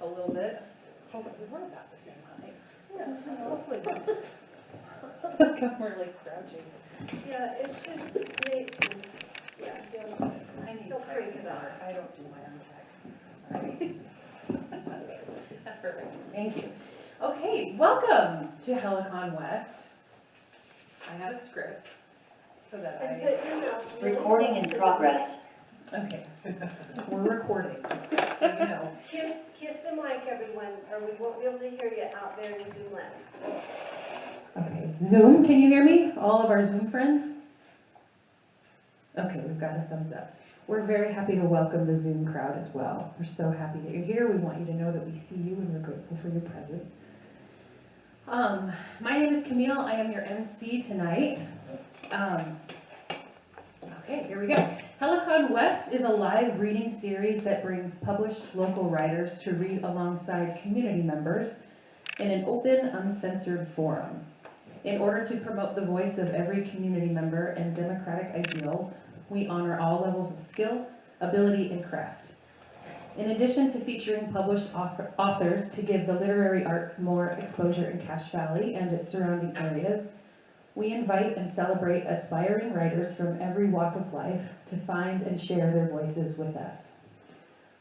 a little bit. Hopefully we're about the same height. Yeah, hopefully not. We're like crouching. Yeah, it's just late. Yeah, I need don't freak it out. I don't do my own tech. Sorry. That's perfect. Thank you. Okay, welcome to Helicon West. I have a script so that Recording in progress. Okay, we're recording, just so you know. Kiss the mic, everyone, or we won't be able to hear you out there in Zoom land. Okay, Zoom, can you hear me? All of our Zoom friends? Okay, we've got a thumbs up. We're very happy to welcome the Zoom crowd as well. We're so happy that you're here. We want you to know that we see you and we're grateful for your presence. My name is Camille. I am your MC tonight. Okay, here we go. Helicon West is a live reading series that brings published local writers to read alongside community members in an open, uncensored forum. In order to promote the voice of every community member and democratic ideals, we honor all levels of skill, ability, and craft. In addition to featuring published authors to give the literary arts more exposure in Cache Valley and its surrounding areas, we invite and celebrate aspiring writers from every walk of life to find and share their voices with us.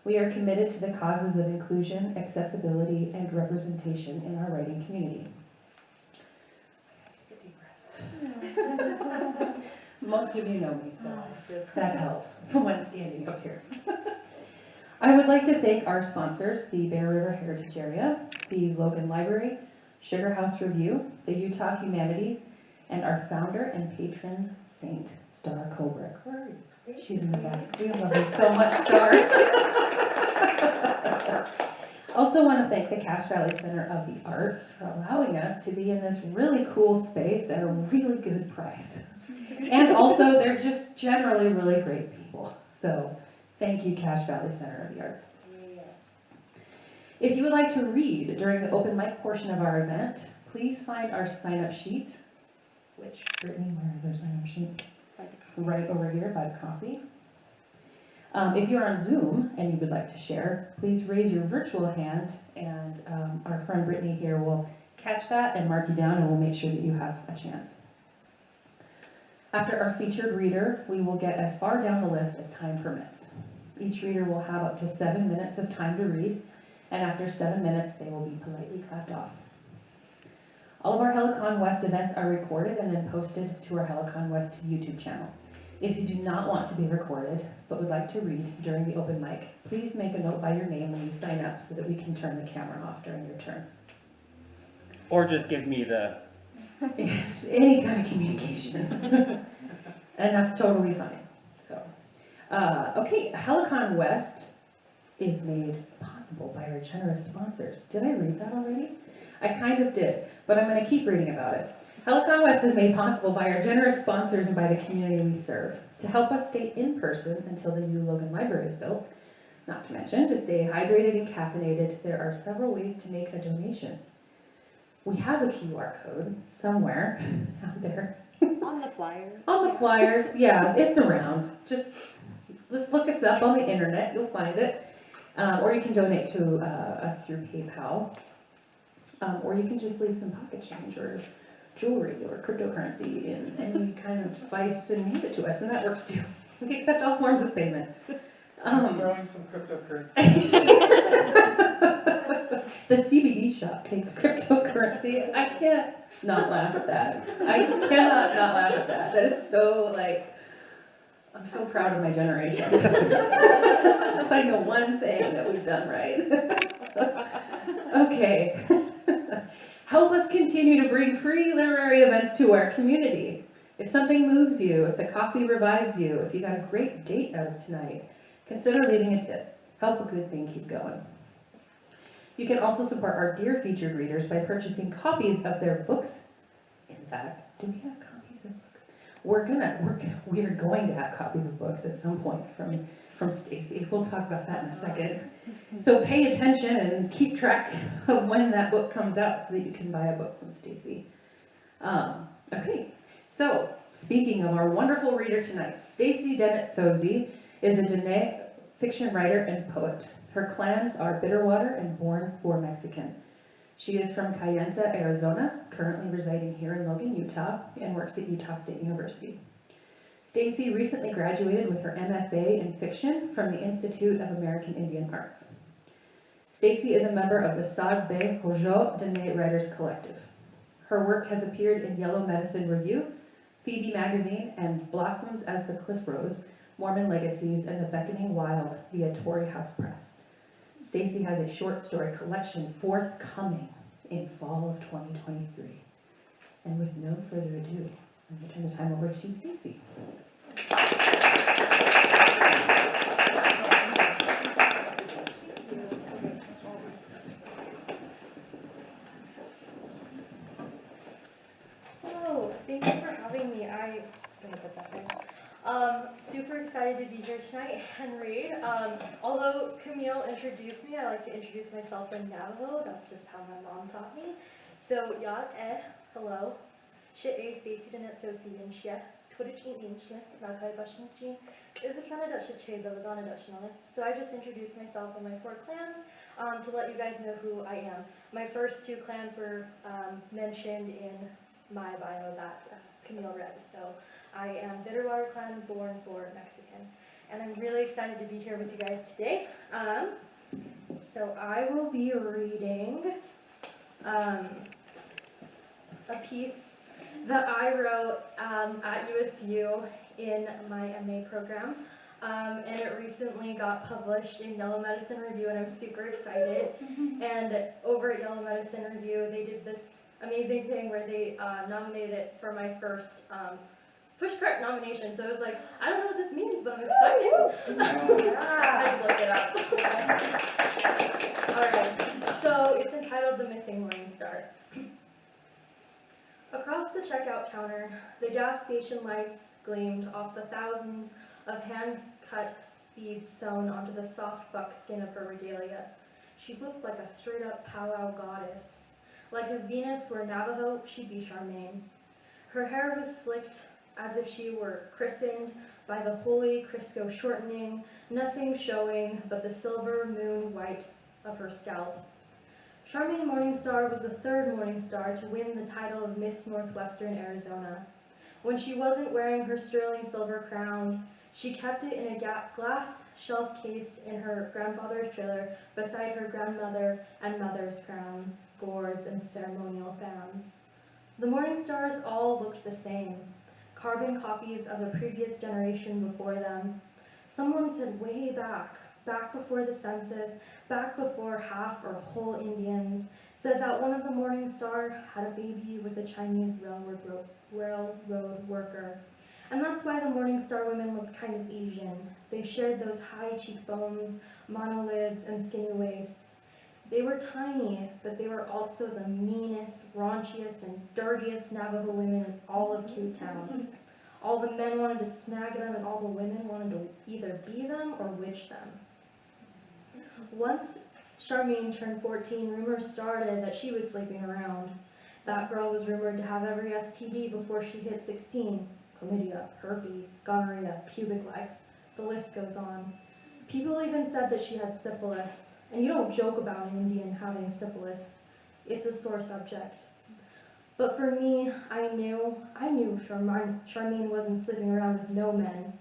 We are committed to the causes of inclusion, accessibility, and representation in our writing community. Most of you know me, so that helps when standing up here. I would like to thank our sponsors, the Bear River Heritage Area, the Logan Library, Sugar House Review, the Utah Humanities, and our founder and patron saint, Star Cobra. Where are you? She's in the back. We love you so much, Star. Also want to thank the Cache Valley Center of the Arts for allowing us to be in this really cool space at a really good price. And also, they're just generally really great people. So thank you, Cache Valley Center of the Arts. If you would like to read during the open mic portion of our event, please find our sign-up sheets. Which, Brittany, where is our sign-up sheet? Right over here by the coffee. If you're on Zoom and you would like to share, please raise your virtual hand and our friend Brittany here will catch that and mark you down and we'll make sure that you have a chance. After our featured reader, we will get as far down the list as time permits. Each reader will have up to 7 minutes of time to read, and after 7 minutes, they will be politely clapped off. All of our Helicon West events are recorded and then posted to our Helicon West YouTube channel. If you do not want to be recorded, but would like to read during the open mic, please make a note by your name when you sign up so that we can turn the camera off during your turn. Or just give me the... Any kind of communication. And that's totally fine. So, okay, Helicon West is made possible by our generous sponsors. Did I read that already? I kind of did, but I'm going to keep reading about it. Helicon West is made possible by our generous sponsors and by the community we serve. To help us stay in person until the new Logan Library is built, not to mention to stay hydrated and caffeinated, there are several ways to make a donation. We have a QR code somewhere out there. On the flyers. On the flyers, yeah, it's around. Just look us up on the internet, you'll find it. Or you can donate to us through PayPal. Or you can just leave some pocket change or jewelry or cryptocurrency in any kind of device and hand it to us, and that works too. We accept all forms of payment. Throwing some cryptocurrency. The CBD shop takes cryptocurrency. I can't not laugh at that. I cannot not laugh at that. That is so, like, I'm so proud of my generation. If I know one thing that we've done right. Okay. Help us continue to bring free literary events to our community. If something moves you, if the coffee revives you, if you got a great date out of tonight, consider leaving a tip. Help a good thing keep going. You can also support our dear featured readers by purchasing copies of their books. In fact, do we have copies of books? We're going to have copies of books at some point from Stacie. We'll talk about that in a second. So pay attention and keep track of when that book comes out so that you can buy a book from Stacie. Okay, so speaking of our wonderful reader tonight, Stacie Denetsosie is a Dene fiction writer and poet. Her clans are Bitterwater and Born for Mexican. She is from Kayenta, Arizona, currently residing here in Logan, Utah, and works at Utah State University. Stacie recently graduated with her MFA in fiction from the Institute of American Indian Arts. Stacie is a member of the Sagbe Hojo Dene Writers Collective. Her work has appeared in Yellow Medicine Review, Phoebe Magazine, and Blossoms as the Cliff Rose, Mormon Legacies, and The Beckoning Wild via Torrey House Press. Stacie has a short story collection forthcoming in fall of 2023. And with no further ado, I'm going to turn the time over to Stacie. Hello, thank you for having me. I'm gonna put that in. Super excited to be here tonight and read. Although Camille introduced me, I like to introduce myself in Navajo. That's just how my mom taught me. So, Yat hello. She'e Stacie Denetsosie Ninshia. Twitchin Ninshia. Nakai Bashinchin. Is a Canada She'e Belladonna Dutchnale. So I just introduced myself and my 4 clans to let you guys know who I am. My first 2 clans were mentioned in my bio that Camille read. So I am Bitterwater clan, Born for Mexican. And I'm really excited to be here with you guys today. So I will be reading a piece that I wrote at USU in my MA program. And it recently got published in Yellow Medicine Review, and I'm super excited. And over at Yellow Medicine Review, they did this amazing thing where they nominated it for my first pushcart nomination. So I was like, I don't know what this means, but I'm excited. I had to look it up. Alright, so it's entitled The Missing Morning Star. Across the checkout counter, the gas station lights gleamed off the thousands of hand-cut beads sewn onto the soft buckskin of her regalia. She looked like a straight-up powwow goddess. Like if Venus were Navajo, she'd be Charmaine. Her hair was slicked as if she were christened by the holy Crisco shortening, nothing showing but the silver moon white of her scalp. Charmaine Morningstar was the 3rd Morningstar to win the title of Miss Northwestern Arizona. When she wasn't wearing her sterling silver crown, she kept it in a glass shelf case in her grandfather's trailer beside her grandmother and mother's crowns, gourds, and ceremonial fans. The Morningstars all looked the same, carbon copies of the previous generation before them. Someone said way back before the census, back before half or whole Indians, said that one of the Morningstar had a baby with a Chinese railroad worker. And that's why the Morningstar women looked kind of Asian. They shared those high cheekbones, monolids, and skinny waists. They were tiny, but they were also the meanest, raunchiest, and dirtiest Navajo women in all of Cute Town. All the men wanted to snag them, and all the women wanted to either be them or witch them. Once Charmaine turned 14, rumors started that she was sleeping around. That girl was rumored to have every STD before she hit 16. Chlamydia, herpes, gonorrhea, pubic lice, the list goes on. People even said that she had syphilis. And you don't joke about an Indian having syphilis. It's a sore subject. But for me, I knew Charmaine wasn't sleeping around with no men.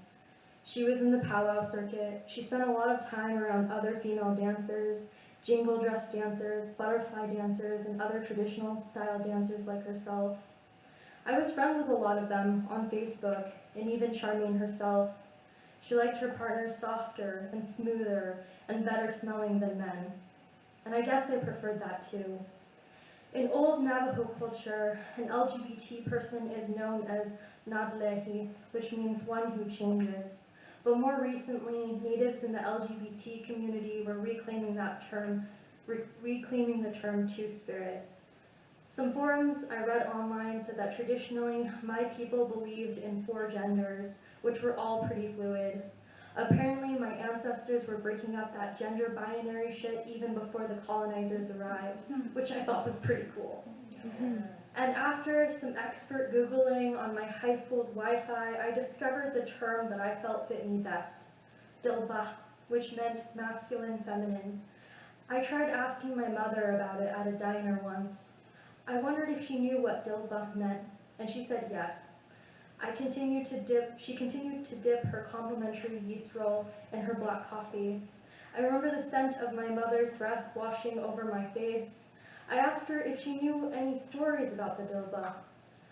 She was in the powwow circuit. She spent a lot of time around other female dancers, jingle dress dancers, butterfly dancers, and other traditional style dancers like herself. I was friends with a lot of them on Facebook, and even Charmaine herself. She liked her partners softer and smoother and better smelling than men. And I guess I preferred that too. In old Navajo culture, an LGBT person is known as Nadlehi, which means one who changes. But more recently, natives in the LGBT community were reclaiming that term, reclaiming the term Two-Spirit. Some forums I read online said that traditionally, my people believed in 4 genders, which were all pretty fluid. Apparently, my ancestors were breaking up that gender binary shit even before the colonizers arrived, which I thought was pretty cool. And after some expert Googling on my high school's Wi-Fi, I discovered the term that I felt fit me best, Dilba, which meant masculine, feminine. I tried asking my mother about it at a diner once. I wondered if she knew what dilbach meant, and she said yes. She continued to dip her complimentary yeast roll in her black coffee. I remember the scent of my mother's breath washing over my face. I asked her if she knew any stories about the dilbach.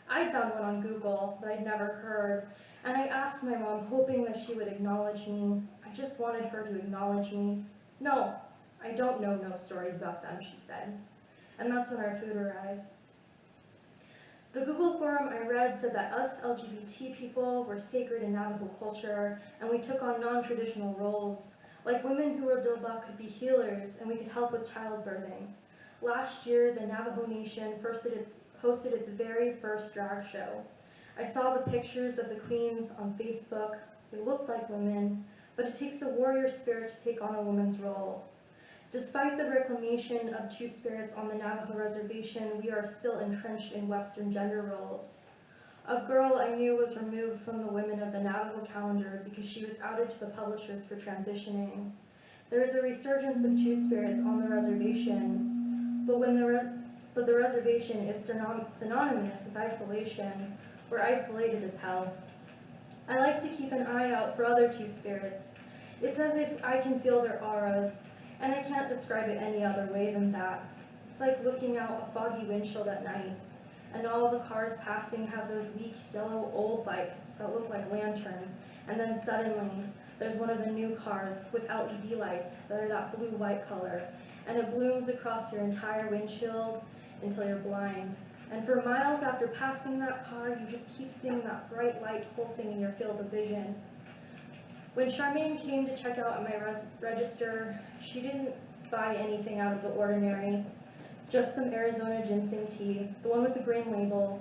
I'd found one on Google, but I'd never heard, and I asked my mom, hoping that she would acknowledge me. I just wanted her to acknowledge me. No, I don't know no stories about them, she said. And that's when our food arrived. The Google forum I read said that us LGBT people were sacred in Navajo culture, and we took on non-traditional roles. Like women who were dilbach could be healers, and we could help with childbirthing. Last year, the Navajo Nation hosted its very first drag show. I saw the pictures of the queens on Facebook. They looked like women, but it takes a warrior spirit to take on a woman's role. Despite the reclamation of two spirits on the Navajo reservation, we are still entrenched in Western gender roles. A girl I knew was removed from the Women of the Navajo calendar because she was outed to the publishers for transitioning. There is a resurgence of two spirits on the reservation, but the reservation is synonymous with isolation. We're isolated as hell. I like to keep an eye out for other two spirits. It's as if I can feel their auras, and I can't describe it any other way than that. It's like looking out a foggy windshield at night, and all the cars passing have those weak yellow old lights that look like lanterns, and then suddenly there's one of the new cars with LED lights that are that blue-white color, and it blooms across your entire windshield until you're blind. And for miles after passing that car, you just keep seeing that bright light pulsing in your field of vision. When Charmaine came to check out at my register, she didn't buy anything out of the ordinary, just some Arizona ginseng tea, the one with the green label,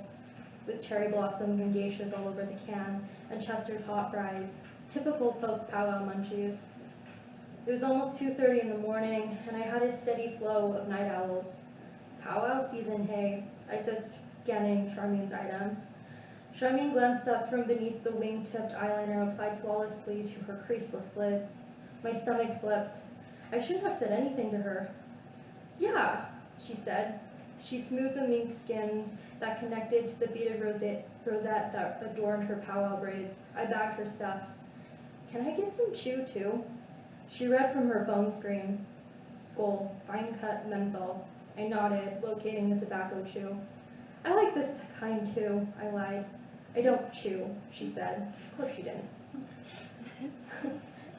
with cherry blossoms and geishas all over the can, and Chester's hot fries, typical post-powwow munchies. It was almost 2:30 in the morning, and I had a steady flow of night owls. Powwow season, hey, I said, scanning Charmaine's items. Charmaine glanced up from beneath the wing-tipped eyeliner applied flawlessly to her creaseless lids. My stomach flipped. I shouldn't have said anything to her. Yeah, she said. She smoothed the mink skins that connected to the beaded rosette that adorned her powwow braids. I bagged her stuff. Can I get some chew, too? She read from her phone screen. Skull, fine-cut menthol. I nodded, locating the tobacco chew. I like this kind, too, I lied. I don't chew, she said. Of course she didn't.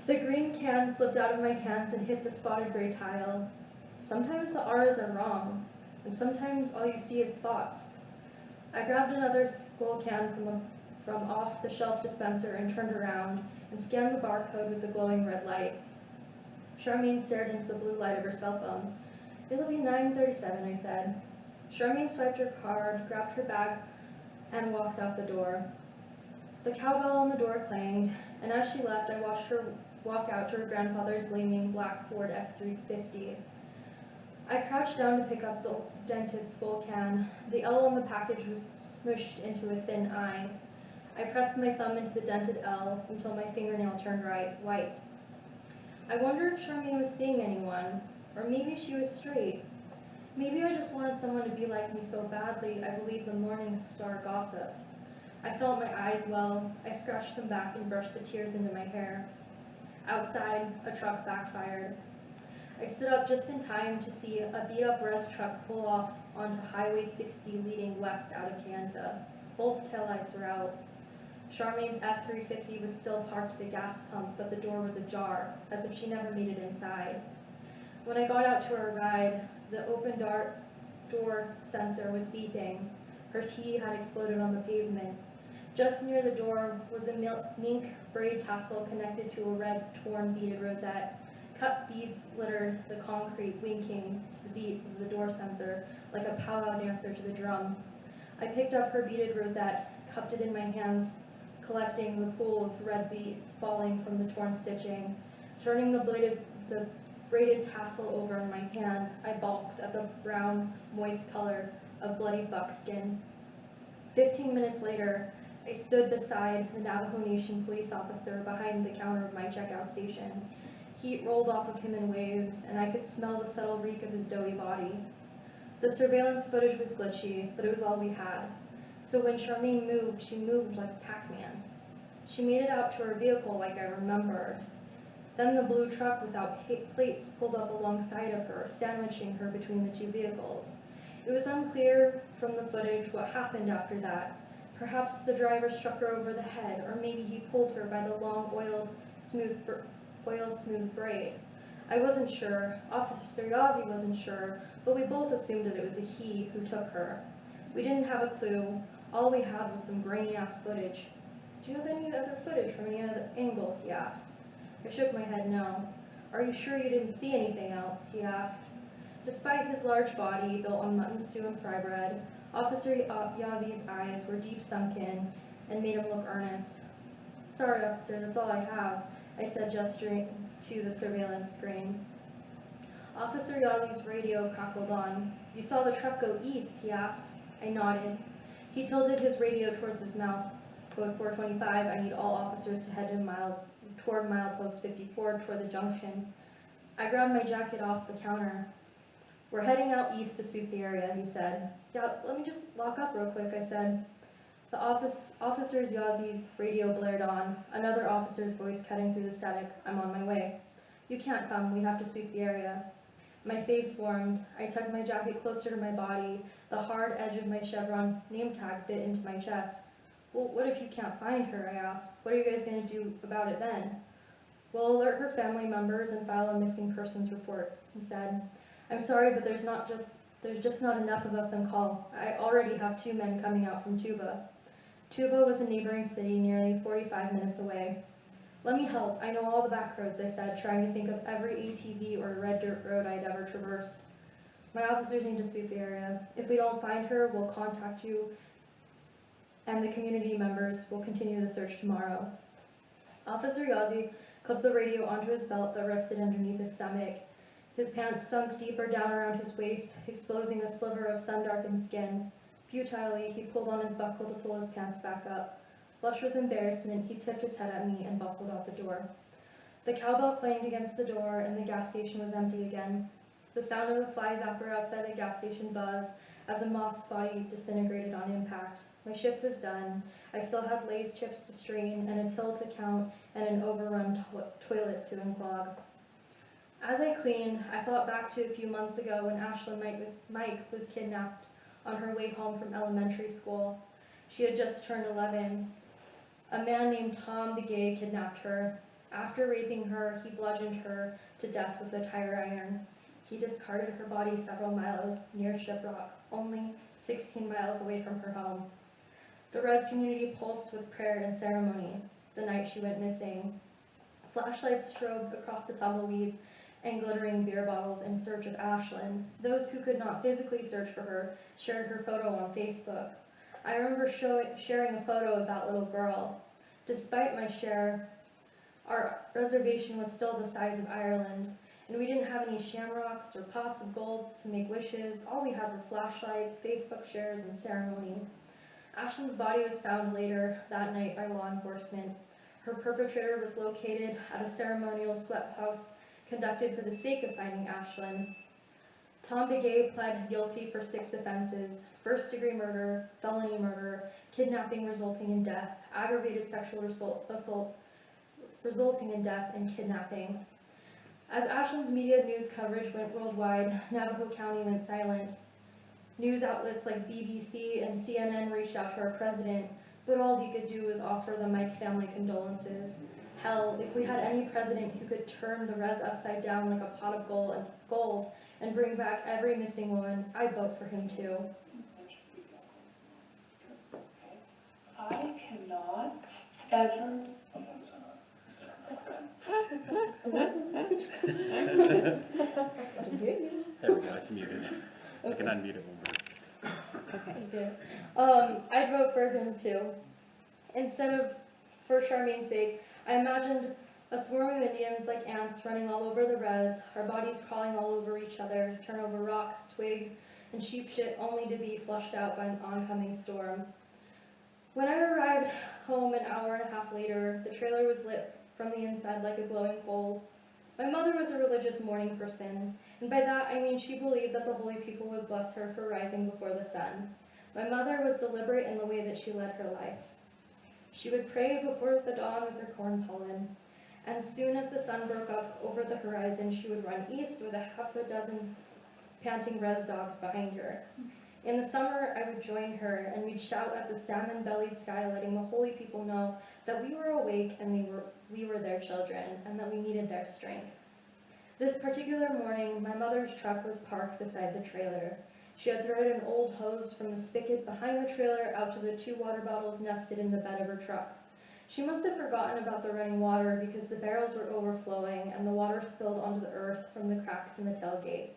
The green can slipped out of my hands and hit the spotted gray tile. Sometimes the R's are wrong, and sometimes all you see is spots. I grabbed another skull can from off the shelf dispenser and turned around and scanned the barcode with the glowing red light. Charmaine stared into the blue light of her cell phone. It'll be 9:37, I said. Charmaine swiped her card, grabbed her bag, and walked out the door. The cowbell on the door clanged, and as she left, I watched her walk out to her grandfather's gleaming black Ford F-350. I crouched down to pick up the dented skull can. The L on the package was smushed into a thin I. I pressed my thumb into the dented L until my fingernail turned white. I wondered if Charmaine was seeing anyone, or maybe she was straight. Maybe I just wanted someone to be like me so badly I believed the Morning Star gossip. I felt my eyes well. I scratched them back and brushed the tears into my hair. Outside, a truck backfired. I stood up just in time to see a beat-up res truck pull off onto Highway 60 leading west out of Kanta. Both taillights were out. Charmaine's F-350 was still parked at the gas pump, but the door was ajar, as if she never made it inside. When I got out to her ride, the open door sensor was beeping. Her tea had exploded on the pavement. Just near the door was a mink braid tassel connected to a red, torn beaded rosette. Cut beads littered the concrete, winking to the beat of the door sensor like a powwow dancer to the drum. I picked up her beaded rosette, cupped it in my hands, collecting the pool of red beads falling from the torn stitching. Turning the braided tassel over in my hand, I balked at the brown, moist color of bloody buckskin. 15 minutes later, I stood beside the Navajo Nation police officer behind the counter of my checkout station. Heat rolled off of him in waves, and I could smell the subtle reek of his doughy body. The surveillance footage was glitchy, but it was all we had. So when Charmaine moved, she moved like Pac-Man. She made it out to her vehicle like I remembered. Then the blue truck without plates pulled up alongside of her, sandwiching her between the two vehicles. It was unclear from the footage what happened after that. Perhaps the driver struck her over the head, or maybe he pulled her by the long, oil-smooth braid. I wasn't sure. Officer Yazi wasn't sure, but we both assumed that it was a he who took her. We didn't have a clue. All we had was some grainy-ass footage. Do you have any other footage from any other angle? He asked. I shook my head no. Are you sure you didn't see anything else? He asked. Despite his large body, built on mutton stew and fry bread, Officer Yazi's eyes were deep sunken and made him look earnest. Sorry, officer, that's all I have, I said, gesturing to the surveillance screen. Officer Yazi's radio crackled on. You saw the truck go east, he asked. I nodded. He tilted his radio towards his mouth. Code 425, I need all officers to head toward milepost 54 toward the junction. I grabbed my jacket off the counter. We're heading out east to sweep the area, he said. Yeah, let me just lock up real quick, I said. The officer's Yazi's radio blared on, another officer's voice cutting through the static. I'm on my way. You can't come, we have to sweep the area. My face warmed. I tugged my jacket closer to my body. The hard edge of my chevron name tag bit into my chest. Well, what if you can't find her, I asked. What are you guys going to do about it then? We'll alert her family members and file a missing persons report, he said. I'm sorry, but there's just not enough of us on call. I already have 2 men coming out from Tuba. Tuba was a neighboring city nearly 45 minutes away. Let me help. I know all the back roads, I said, trying to think of every ATV or red dirt road I'd ever traversed. My officers need to sweep the area. If we don't find her, we'll contact you, and the community members will continue the search tomorrow. Officer Yazi clipped the radio onto his belt that rested underneath his stomach. His pants sunk deeper down around his waist, exposing a sliver of sun-darkened skin. Futilely, he pulled on his buckle to pull his pants back up. Flushed with embarrassment, he tipped his head at me and bustled out the door. The cowbell clanged against the door, and the gas station was empty again. The sound of the fly zapper outside the gas station buzzed as a moth's body disintegrated on impact. My shift was done. I still had Lay's chips to strain, and a till to count, and an overrun toilet to unclog. As I cleaned, I thought back to a few months ago when Ashlyn Mike was kidnapped on her way home from elementary school. She had just turned 11. A man named Tom DeGay kidnapped her. After raping her, he bludgeoned her to death with a tire iron. He discarded her body several miles near Shiprock, only 16 miles away from her home. The Res community pulsed with prayer and ceremony the night she went missing. Flashlights strobed across the tumbleweeds and glittering beer bottles in search of Ashlyn. Those who could not physically search for her shared her photo on Facebook. I remember sharing a photo of that little girl. Despite my share, our reservation was still the size of Ireland, and we didn't have any shamrocks or pots of gold to make wishes. All we had were flashlights, Facebook shares, and ceremony. Ashlyn's body was found later that night by law enforcement. Her perpetrator was located at a ceremonial swept house conducted for the sake of finding Ashlyn. Tom DeGay pled guilty for 6 offenses: first-degree murder, felony murder, kidnapping resulting in death, aggravated sexual assault resulting in death, and kidnapping. As Ashlyn's media news coverage went worldwide, Navajo County went silent. News outlets like BBC and CNN reached out to our president, but all he could do was offer the Mike family condolences. Hell, if we had any president who could turn the res upside down like a pot of gold and bring back every missing one, I'd vote for him too. I cannot ever. There we go, it's muted. I can unmute it when we're... Okay. I'd vote for him too. Instead of for Charmaine's sake, I imagined a swarm of Indians like ants running all over the res, our bodies crawling all over each other to turn over rocks, twigs, and sheep shit only to be flushed out by an oncoming storm. When I arrived home an hour and a half later, the trailer was lit from the inside like a glowing coal. My mother was a religious morning person, and by that I mean she believed that the holy people would bless her for rising before the sun. My mother was deliberate in the way that she led her life. She would pray before the dawn with her corn pollen, and soon as the sun broke up over the horizon, she would run east with a half a dozen panting res dogs behind her. In the summer, I would join her, and we'd shout at the salmon-bellied sky, letting the holy people know that we were awake and we were their children, and that we needed their strength. This particular morning, my mother's truck was parked beside the trailer. She had thrown an old hose from the spigot behind the trailer out to the 2 water bottles nested in the bed of her truck. She must have forgotten about the running water because the barrels were overflowing and the water spilled onto the earth from the cracks in the tailgate.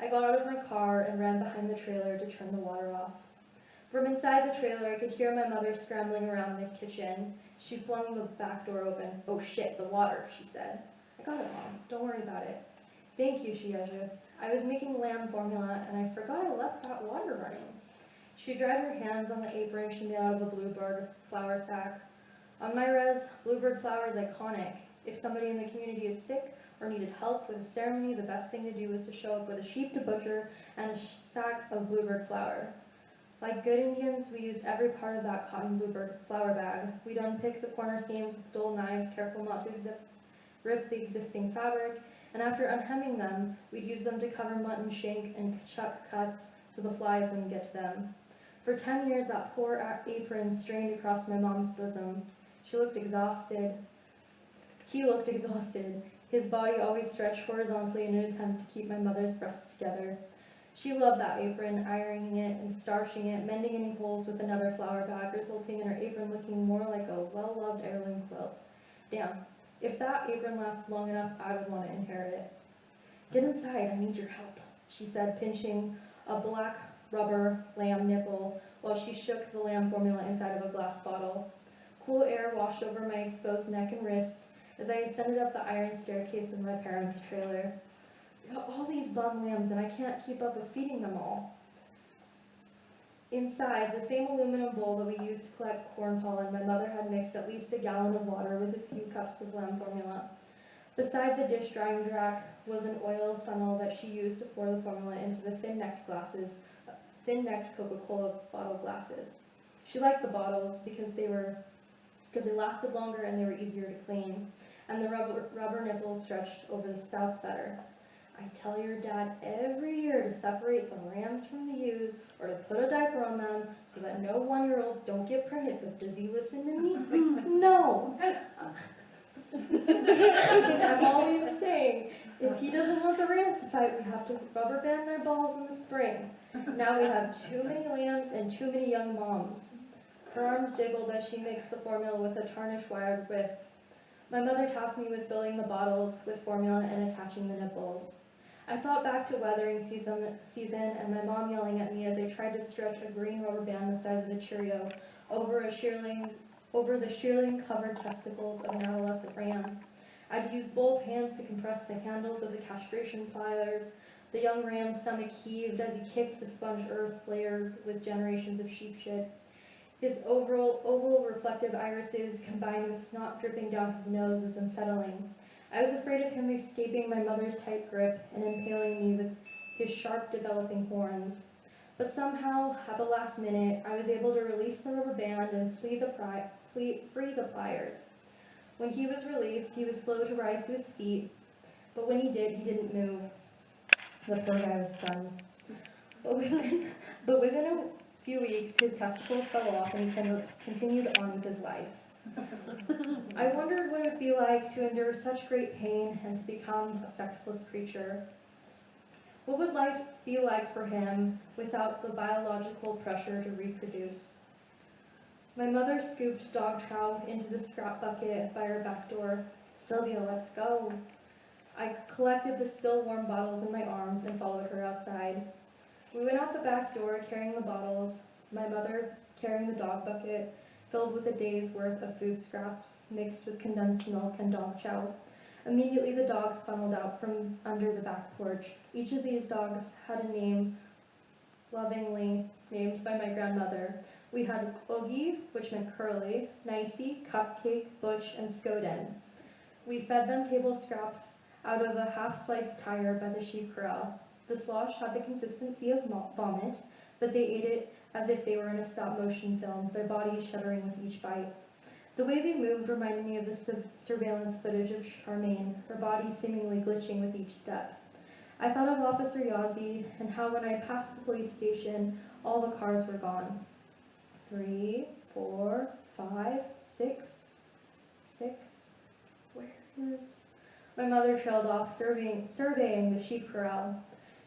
I got out of my car and ran behind the trailer to turn the water off. From inside the trailer, I could hear my mother scrambling around the kitchen. She flung the back door open. "Oh shit, the water," she said. "I got it, Mom. Don't worry about it." "Thank you," she answered. "I was making lamb formula and I forgot I left that water running." She dried her hands on the apron she made out of a bluebird flower sack. On my res, bluebird flower is iconic. If somebody in the community is sick or needed help with a ceremony, the best thing to do is to show up with a sheep to butcher and a sack of bluebird flower. Like good Indians, we used every part of that cotton bluebird flower bag. We'd unpick the corner seams with dull knives, careful not to rip the existing fabric, and after unhemming them, we'd use them to cover mutton shank and chuck cuts so the flies wouldn't get to them. For 10 years, that poor apron strained across my mom's bosom. She looked exhausted. He looked exhausted. His body always stretched horizontally in an attempt to keep my mother's breasts together. She loved that apron, ironing it and starching it, mending any holes with another flower bag, resulting in her apron looking more like a well-loved heirloom quilt. Damn, if that apron lasts long enough, I would want to inherit it. "Get inside, I need your help," she said, pinching a black rubber lamb nipple while she shook the lamb formula inside of a glass bottle. Cool air washed over my exposed neck and wrists as I ascended up the iron staircase of my parents' trailer. "We got all these bum lambs and I can't keep up with feeding them all." Inside, the same aluminum bowl that we used to collect corn pollen, my mother had mixed at least a gallon of water with a few cups of lamb formula. Beside the dish drying rack was an oil funnel that she used to pour the formula into the thin-necked Coca-Cola bottle glasses. She liked the bottles because they lasted longer and they were easier to clean, and the rubber nipples stretched over the spouts better. "I tell your dad every year to separate the rams from the ewes or to put a diaper on them so that no 1-year-olds don't get pregnant, but does he listen to me? No!" I'm always saying, if he doesn't want the rams to fight, we have to rubber band their balls in the spring. Now we have too many lambs and too many young moms. Her arms jiggled as she mixed the formula with a tarnished wire whisk. My mother tasked me with filling the bottles with formula and attaching the nipples. I thought back to weathering season and my mom yelling at me as I tried to stretch a green rubber band the size of a Cheerio over the shearling-covered testicles of an adolescent ram. I'd use both hands to compress the handles of the castration pliers. The young ram's stomach heaved as he kicked the sponge earth layered with generations of sheep shit. His oval reflective irises combined with snot dripping down his nose was unsettling. I was afraid of him escaping my mother's tight grip and impaling me with his sharp developing horns. But somehow, at the last minute, I was able to release the rubber band and free the pliers. When he was released, he was slow to rise to his feet, but when he did, he didn't move. The poor guy was stunned. But within a few weeks, his testicles fell off and he continued on with his life. I wondered what it would be like to endure such great pain and to become a sexless creature. What would life be like for him without the biological pressure to reproduce? My mother scooped dog trough into the scrap bucket by her back door. "Sylvia, let's go." I collected the still warm bottles in my arms and followed her outside. We went out the back door carrying the bottles, my mother carrying the dog bucket filled with a day's worth of food scraps mixed with condensed milk and dog chow. Immediately the dogs funneled out from under the back porch. Each of these dogs had a name lovingly named by my grandmother. We had Oogie, which meant curly, Nicey, Cupcake, Butch, and Skoden. We fed them table scraps out of a half-sliced tire by the sheep corral. The slosh had the consistency of vomit, but they ate it as if they were in a stop-motion film, their bodies shuddering with each bite. The way they moved reminded me of the surveillance footage of Charmaine, her body seemingly glitching with each step. I thought of Officer Yazzie and how when I passed the police station, all the cars were gone. 3, 4, 5, 6. Where is... My mother trailed off, surveying the sheep corral.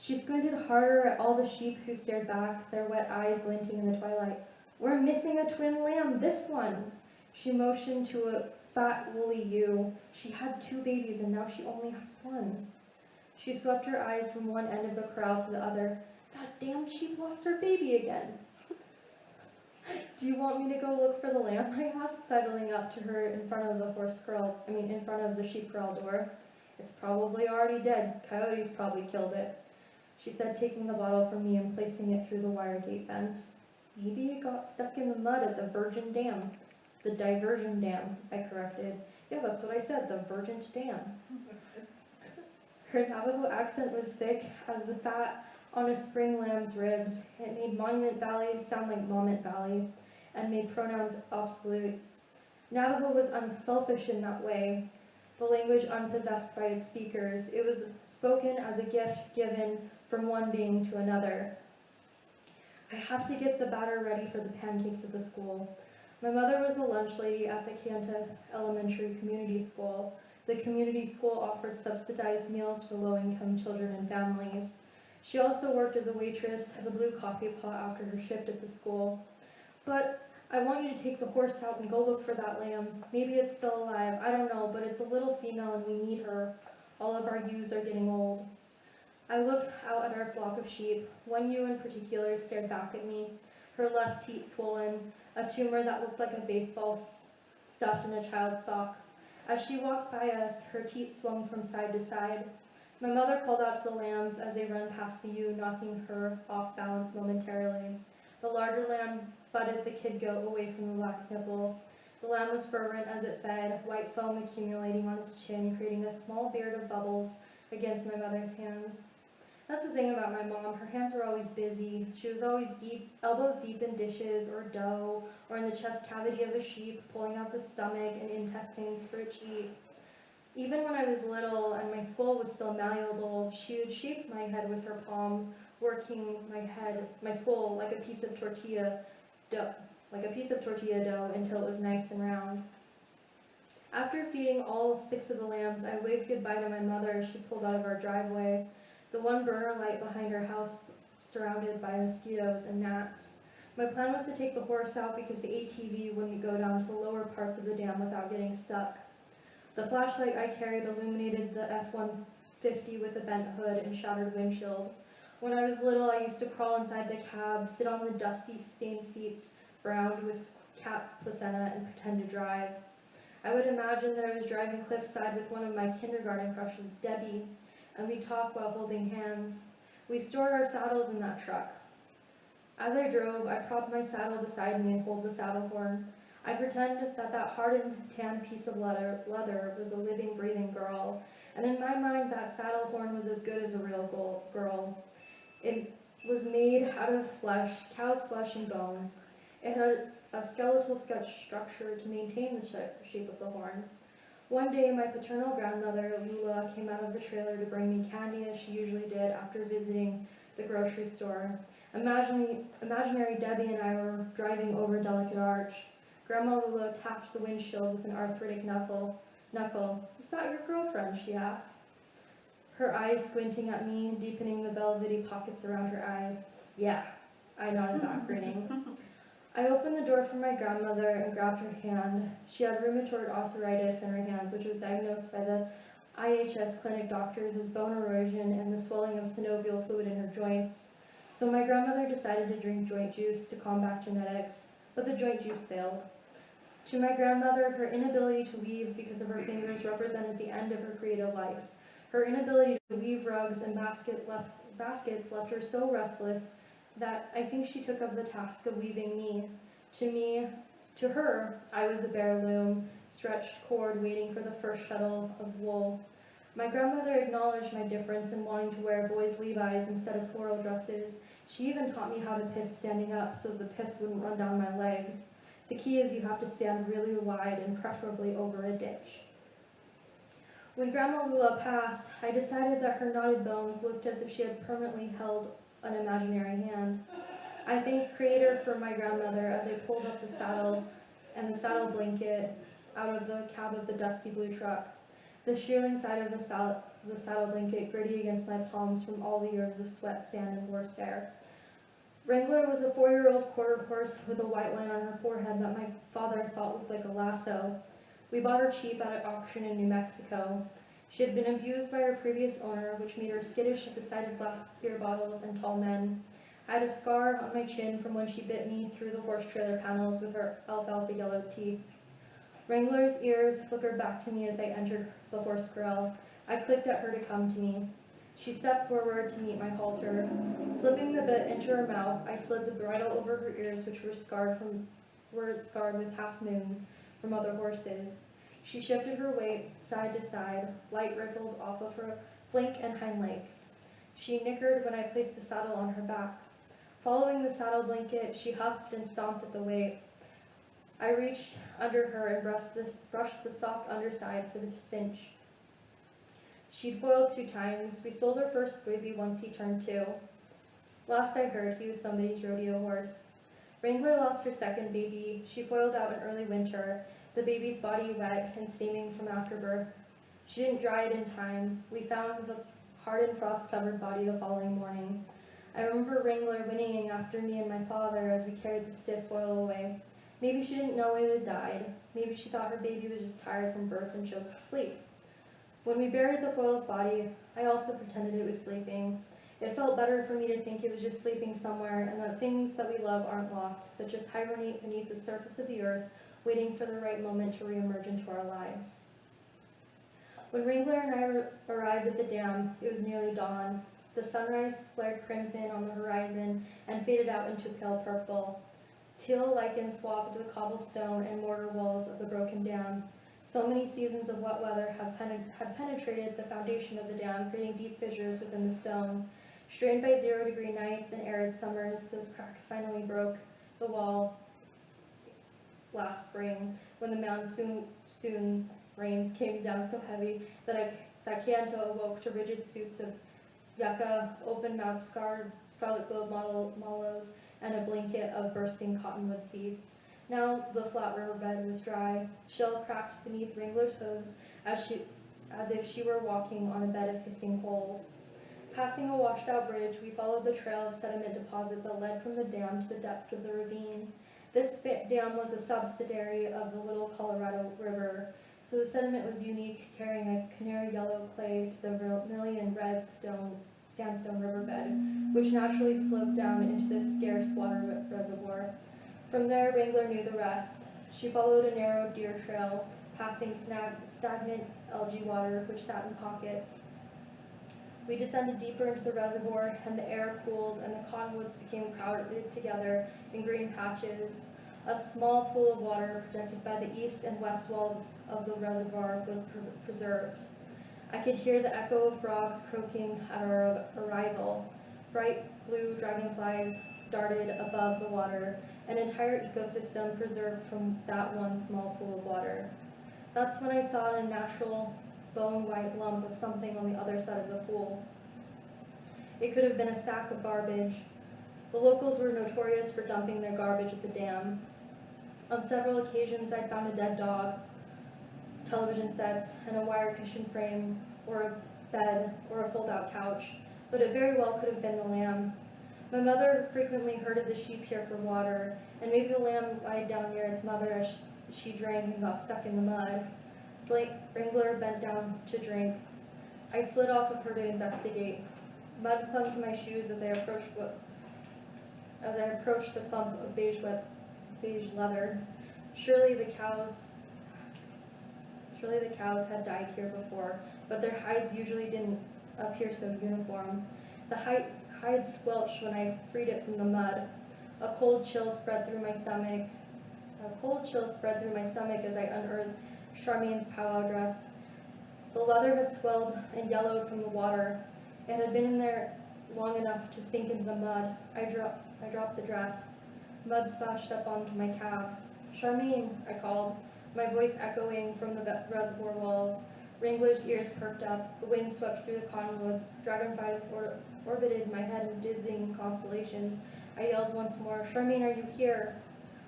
She squinted harder at all the sheep who stared back, their wet eyes glinting in the twilight. "We're missing a twin lamb, this one!" She motioned to a fat, woolly ewe. She had 2 babies, and now she only has 1. She swept her eyes from one end of the corral to the other. "That damn sheep lost her baby again." "Do you want me to go look for the lamb?" I asked, sidling up to her in front of the sheep corral door. "It's probably already dead. Coyotes probably killed it," she said, taking the bottle from me and placing it through the wire gate fence. "Maybe it got stuck in the mud at the Virgin Dam." "The diversion dam," I corrected. "Yeah, that's what I said, the Virgin Dam." Her Navajo accent was thick as the fat on a spring lamb's ribs. It made Monument Valley sound like Moment Valley, and made pronouns obsolete. Navajo was unselfish in that way, the language unpossessed by its speakers. It was spoken as a gift given from one being to another. I have to get the batter ready for the pancakes at the school. My mother was a lunch lady at the Kanta Elementary Community School. The community school offered subsidized meals for low-income children and families. She also worked as a waitress at the Blue Coffee Pot after her shift at the school. "But I want you to take the horse out and go look for that lamb. Maybe it's still alive. I don't know, but it's a little female and we need her. All of our ewes are getting old." I looked out at our flock of sheep. One ewe in particular stared back at me, her left teat swollen, a tumor that looked like a baseball stuffed in a child's sock. As she walked by us, her teat swung from side to side. My mother called out to the lambs as they ran past the ewe, knocking her off balance momentarily. The larger lamb butted the kid goat away from the lax nipple. The lamb was fervent as it fed, white foam accumulating on its chin, creating a small beard of bubbles against my mother's hands. That's the thing about my mom, her hands were always busy. She was always elbows deep in dishes or dough, or in the chest cavity of a sheep, pulling out the stomach and intestines for it to eat. Even when I was little and my skull was still malleable, she would shape my head with her palms, working my skull like a piece of tortilla dough until it was nice and round. After feeding all 6 of the lambs, I waved goodbye to my mother as she pulled out of our driveway, the one burner light behind her house surrounded by mosquitoes and gnats. My plan was to take the horse out because the ATV wouldn't go down to the lower parts of the dam without getting stuck. The flashlight I carried illuminated the F-150 with a bent hood and shattered windshield. When I was little, I used to crawl inside the cab, sit on the dusty, stained seats, browned with cat placenta, and pretend to drive. I would imagine that I was driving cliffside with one of my kindergarten crushes, Debbie, and we talked while holding hands. We stored our saddles in that truck. As I drove, I propped my saddle beside me and held the saddle horn. I pretended that hardened tan piece of leather was a living, breathing girl, and in my mind that saddle horn was as good as a real girl. It was made out of flesh, cow's flesh and bones. It had a skeletal structure to maintain the shape of the horn. One day, my paternal grandmother, Lula, came out of the trailer to bring me candy as she usually did after visiting the grocery store. Imaginary Debbie and I were driving over Delicate Arch. Grandma Lula tapped the windshield with an arthritic knuckle. "Is that your girlfriend?" she asked, her eyes squinting at me, deepening the velvety pockets around her eyes. "Yeah," I nodded back, grinning. I opened the door for my grandmother and grabbed her hand. She had rheumatoid arthritis in her hands, which was diagnosed by the IHS clinic doctors as bone erosion and the swelling of synovial fluid in her joints. So my grandmother decided to drink joint juice to combat genetics, but the joint juice failed. To my grandmother, her inability to weave because of her fingers represented the end of her creative life. Her inability to weave rugs and baskets left her so restless that I think she took up the task of weaving me. To her, I was a bare loom, stretched cord waiting for the first shuttle of wool. My grandmother acknowledged my difference in wanting to wear boys' Levi's instead of floral dresses. She even taught me how to piss standing up so the piss wouldn't run down my legs. The key is you have to stand really wide and preferably over a ditch. When Grandma Lula passed, I decided that her knotted bones looked as if she had permanently held an imaginary hand. I thanked Creator for my grandmother as I pulled up the saddle and the saddle blanket out of the cab of the dusty blue truck. The shearing side of the saddle blanket gritty against my palms from all the years of sweat, sand, and horse hair. Wrangler was a 4-year-old quarter horse with a white line on her forehead that my father thought looked like a lasso. We bought her cheap at an auction in New Mexico. She had been abused by her previous owner, which made her skittish at the sight of glass beer bottles and tall men. I had a scar on my chin from when she bit me through the horse trailer panels with her alfalfa yellow teeth. Wrangler's ears flickered back to me as I entered the horse corral. I clicked at her to come to me. She stepped forward to meet my halter. Slipping the bit into her mouth, I slid the bridle over her ears, which were scarred with half moons from other horses. She shifted her weight side to side, light rippled off of her flank and hind legs. She nickered when I placed the saddle on her back. Following the saddle blanket, she huffed and stomped at the weight. I reached under her and brushed the soft underside for the cinch. She'd foaled 2 times. We sold her first baby once he turned 2. Last I heard, he was somebody's rodeo horse. Wrangler lost her second baby. She foaled out in early winter, the baby's body wet and steaming from afterbirth. She didn't dry it in time. We found the hardened, frost-covered body the following morning. I remember Wrangler whinnying after me and my father as we carried the stiff foal away. Maybe she didn't know it had died. Maybe she thought her baby was just tired from birth and chose to sleep. When we buried the foal's body, I also pretended it was sleeping. It felt better for me to think it was just sleeping somewhere and that things that we love aren't lost, but just hibernate beneath the surface of the earth, waiting for the right moment to reemerge into our lives. When Wrangler and I arrived at the dam, it was nearly dawn. The sunrise flared crimson on the horizon and faded out into pale purple. Teal lichen swamped the cobblestone and mortar walls of the broken dam. So many seasons of wet weather had penetrated the foundation of the dam, creating deep fissures within the stone. Strained by 0-degree nights and arid summers, those cracks finally broke the wall last spring when the monsoon rains came down so heavy that Canto awoke to rigid suits of yucca, open-mouthed scarlet globe mallows, and a blanket of bursting cottonwood seeds. Now the flat riverbed was dry, shell cracked beneath Wrangler's hooves as if she were walking on a bed of hissing holes. Passing a washed-out bridge, we followed the trail of sediment deposit that led from the dam to the depths of the ravine. This dam was a subsidiary of the Little Colorado River, so the sediment was unique, carrying a canary yellow clay to the vermilion red sandstone riverbed, which naturally sloped down into this scarce water reservoir. From there, Wrangler knew the rest. She followed a narrow deer trail, passing stagnant algae water which sat in pockets. We descended deeper into the reservoir, and the air cooled, and the cottonwoods became crowded together in green patches. A small pool of water, protected by the east and west walls of the reservoir, was preserved. I could hear the echo of frogs croaking at our arrival. Bright blue dragonflies darted above the water, an entire ecosystem preserved from that one small pool of water. That's when I saw a natural bone-white lump of something on the other side of the pool. It could have been a sack of garbage. The locals were notorious for dumping their garbage at the dam. On several occasions, I found a dead dog, television sets, and a wire cushion frame, or a bed, or a fold-out couch, but it very well could have been the lamb. My mother frequently herded the sheep here for water, and maybe the lamb lied down near its mother as she drank and got stuck in the mud. Wrangler bent down to drink. I slid off of her to investigate. Mud clung to my shoes as I approached the clump of beige leather. Surely the cows had died here before, but their hides usually didn't appear so uniform. The hide squelched when I freed it from the mud. A cold chill spread through my stomach as I unearthed Charmaine's powwow dress. The leather had swelled and yellowed from the water. It had been in there long enough to sink into the mud. I dropped the dress. Mud splashed up onto my calves. "Charmaine," I called, my voice echoing from the reservoir walls. Wrangler's ears perked up. The wind swept through the cottonwoods. Dragonflies orbited my head in dizzying constellations. I yelled once more, "Charmaine, are you here?"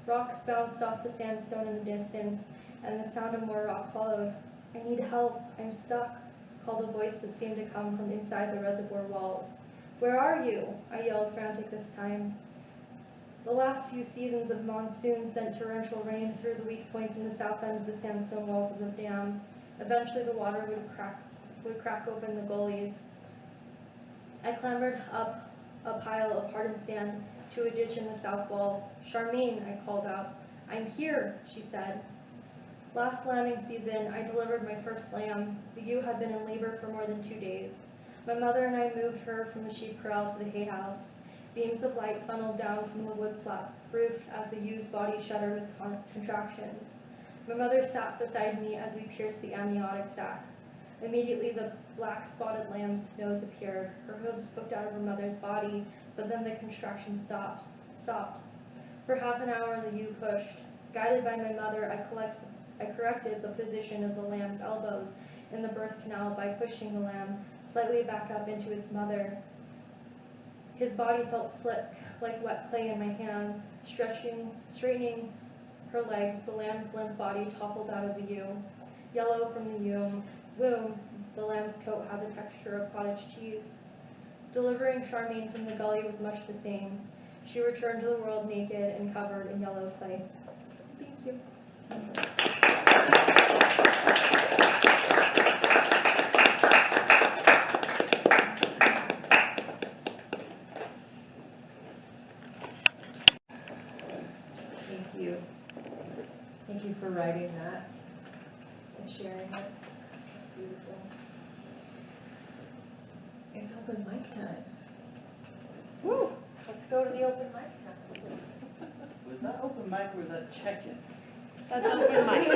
Rocks bounced off the sandstone in the distance, and the sound of more rock followed. "I need help. I'm stuck," called a voice that seemed to come from inside the reservoir walls. "Where are you?" I yelled, frantic this time. The last few seasons of monsoon sent torrential rain through the weak points in the south end of the sandstone walls of the dam. Eventually the water would crack open the gullies. I clambered up a pile of hardened sand to a ditch in the south wall. "Charmaine," I called out. "I'm here," she said. Last lambing season, I delivered my first lamb. The ewe had been in labor for more than 2 days. My mother and I moved her from the sheep corral to the hay house. Beams of light funneled down from the wood slab roof as the ewe's body shuddered with contractions. My mother sat beside me as we pierced the amniotic sac. Immediately the black spotted lamb's nose appeared. Her hooves hooked out of her mother's body, but then the contraction stopped. For half an hour the ewe pushed. Guided by my mother, I corrected the position of the lamb's elbows in the birth canal by pushing the lamb slightly back up into its mother. His body felt slick, like wet clay in my hands. Straightening her legs, the lamb's limp body toppled out of the ewe. Yellow from the womb, the lamb's coat had the texture of cottage cheese. Delivering Charmaine from the gully was much the same. She returned to the world naked and covered in yellow clay. Thank you. Thank you. Thank you for writing that and sharing it. It's beautiful. It's open mic time. Woo! Let's go to the open mic time. Was that open mic or was that check-in? That's open mic.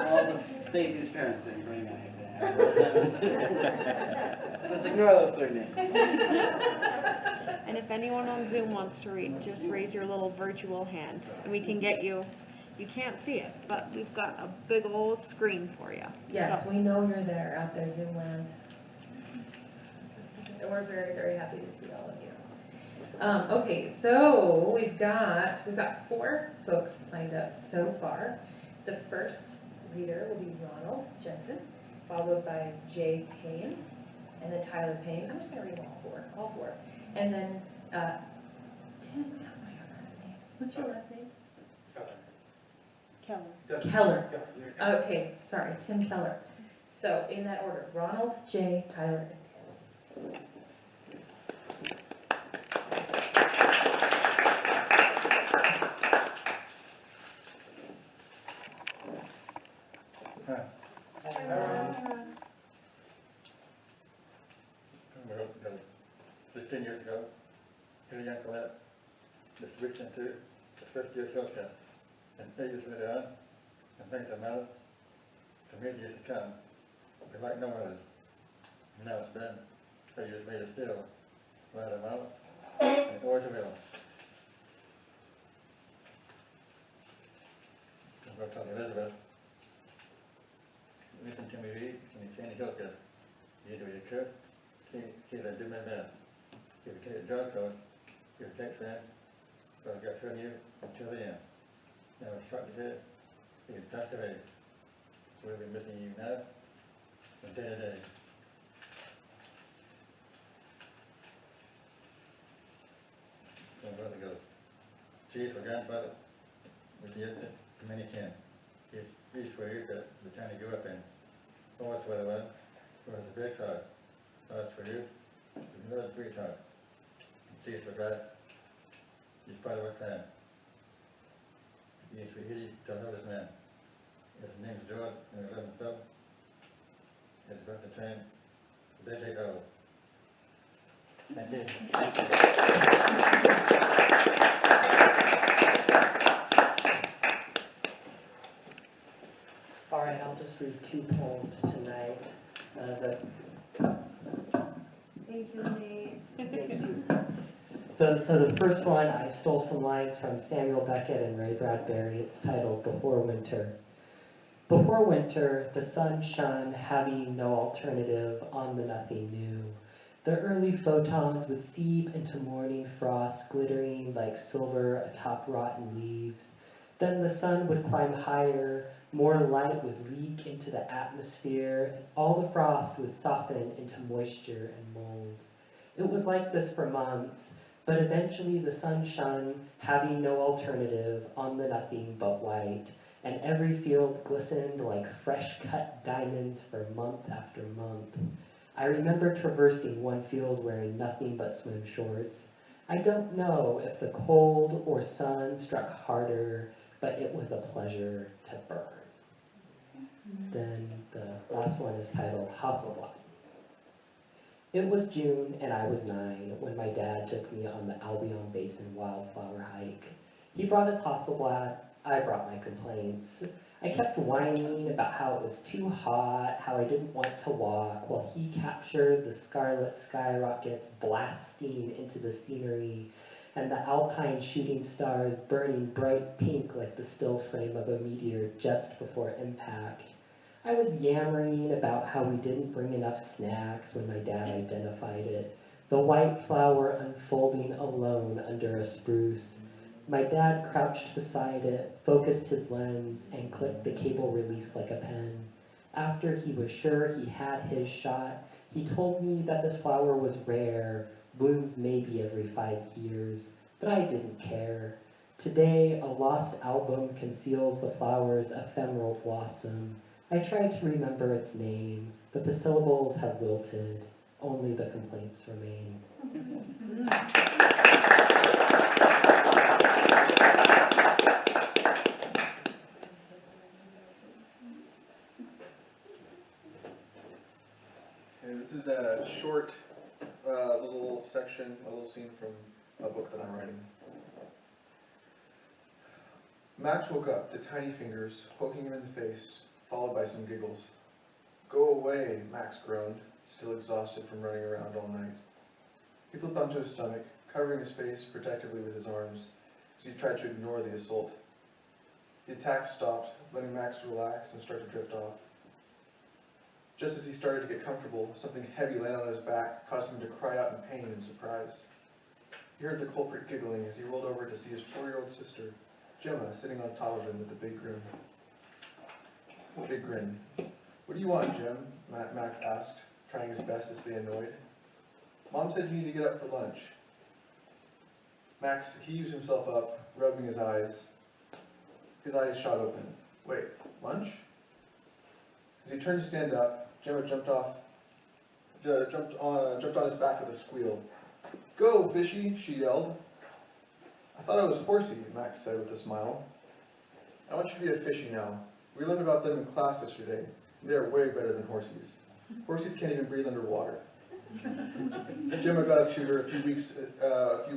Also, Stacie's parents didn't bring anything. Just ignore those 3 names. And if anyone on Zoom wants to read, just raise your little virtual hand, and we can get you, you can't see it, but we've got a big old screen for you. Yes, we know you're there out there, Zoom land. And we're very, very happy to see all of you. Okay, so we've got 4 folks signed up so far. The first reader will be Ronald Jensen, followed by Jay Payne, and then Tyler Payne. I'm just gonna read them all four. And then, Tim, what's your last name? Keller. Okay, sorry, Tim Keller. So in that order, Ronald, Jay, Tyler, and Tim. Well, 15 years ago, Helicon just switched into the first year shelter. And ages later on, and things are now, to me, years to come, be like no others. Now it's been 3 years later still, without a mouth, and it always will. I'm going to tell Elizabeth, listen to me read, and you change your good. You do your good, keep the doing there. If you take the job code, if you take them, they'll get through you until the end. Now it's short to say, you passed away. We'll be missing you now, and day to day. So I'm going to go. Cheers for grandfather, with the many can. These for you that the town you grew up in. Always for the one, for the big heart. Always for you, the little sweetheart. Cheers for God, he's part of our clan. Yes, we hear you don't know this man. His name's George, and we live in Sub. It's about the train. They take over. Thank you. read 2 poems tonight. Thank you, Nate. Thank you. So the first one, I stole some lines from Samuel Beckett and Ray Bradbury. It's titled Before Winter. Before winter, the sun shone, having no alternative on the nothing new. The early photons would seep into morning frost, glittering like silver atop rotten leaves. Then the sun would climb higher, more light would leak into the atmosphere, and all the frost would soften into moisture and mold. It was like this for months, but eventually the sun shone, having no alternative, on the nothing but white, and every field glistened like fresh-cut diamonds for month after month. I remember traversing one field wearing nothing but swim shorts. I don't know if the cold or sun struck harder, but it was a pleasure to burn. Then the last one is titled Hasselblad. It was June and I was 9 when my dad took me on the Albion Basin wildflower hike. He brought his Hasselblad, I brought my complaints. I kept whining about how it was too hot, how I didn't want to walk, while he captured the scarlet skyrockets blasting into the scenery and the alpine shooting stars burning bright pink like the still frame of a meteor just before impact. I was yammering about how we didn't bring enough snacks when my dad identified it, the white flower unfolding alone under a spruce. My dad crouched beside it, focused his lens, and clicked the cable release like a pen. After he was sure he had his shot, he told me that this flower was rare, blooms maybe every 5 years, but I didn't care. Today, a lost album conceals the flower's ephemeral blossom. I tried to remember its name, but the syllables have wilted. Only the complaints remain. And this is a short little section, a little scene from a book that I'm writing. Max woke up to tiny fingers poking him in the face, followed by some giggles. "Go away," Max groaned, still exhausted from running around all night. He flipped onto his stomach, covering his face protectively with his arms, as he tried to ignore the assault. The attack stopped, letting Max relax and start to drift off. Just as he started to get comfortable, something heavy landed on his back, causing him to cry out in pain and surprise. He heard the culprit giggling as he rolled over to see his 4-year-old sister, Gemma, sitting on top of him with a big grin. "What do you want, Jim?" Max asked, trying his best to stay annoyed. "Mom said you need to get up for lunch." Max heaved himself up, rubbing his eyes. His eyes shot open. "Wait, lunch?" As he turned to stand up, Gemma jumped on his back with a squeal. "Go, fishy!" she yelled. "I thought I was horsey," Max said with a smile. "I want you to be a fishy now. We learned about them in class yesterday. They are way better than horsies. Horsies can't even breathe underwater." Gemma got a tutor a few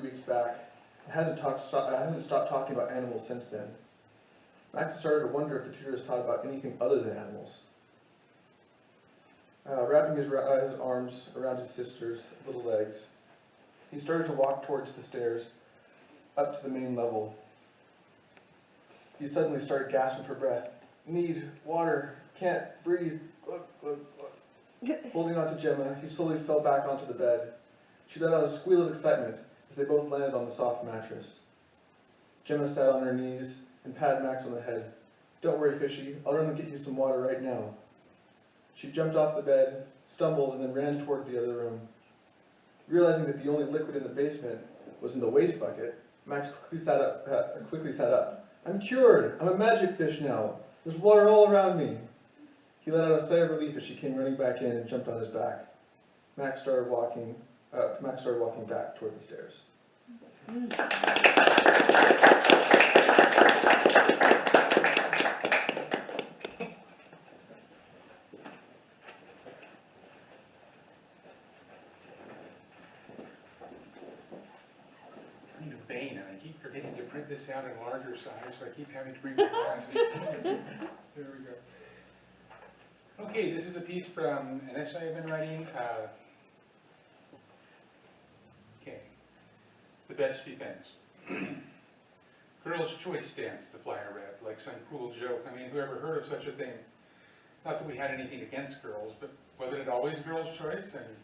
weeks back and hasn't stopped talking about animals since then. Max started to wonder if the tutor has taught about anything other than animals. Wrapping his arms around his sister's little legs, he started to walk towards the stairs, up to the main level. He suddenly started gasping for breath. "Need water, can't breathe, glug, glug, glug." Holding on to Gemma, he slowly fell back onto the bed. She let out a squeal of excitement as they both landed on the soft mattress. Gemma sat on her knees and patted Max on the head. "Don't worry, fishy, I'll run and get you some water right now." She jumped off the bed, stumbled, and then ran toward the other room. Realizing that the only liquid in the basement was in the waste bucket, Max quickly sat up. "I'm cured! I'm a magic fish now! There's water all around me!" He let out a sigh of relief as she came running back in and jumped on his back. Max started walking back toward the stairs. Kind of vain, and I keep forgetting to print this out in larger size, so I keep having to bring my glasses. There we go. Okay, this is a piece from an essay I've been writing. Okay, the best defense. Girls' choice dance, the flyer read, like some cruel joke. I mean, who ever heard of such a thing? Not that we had anything against girls, but wasn't it always girls' choice? And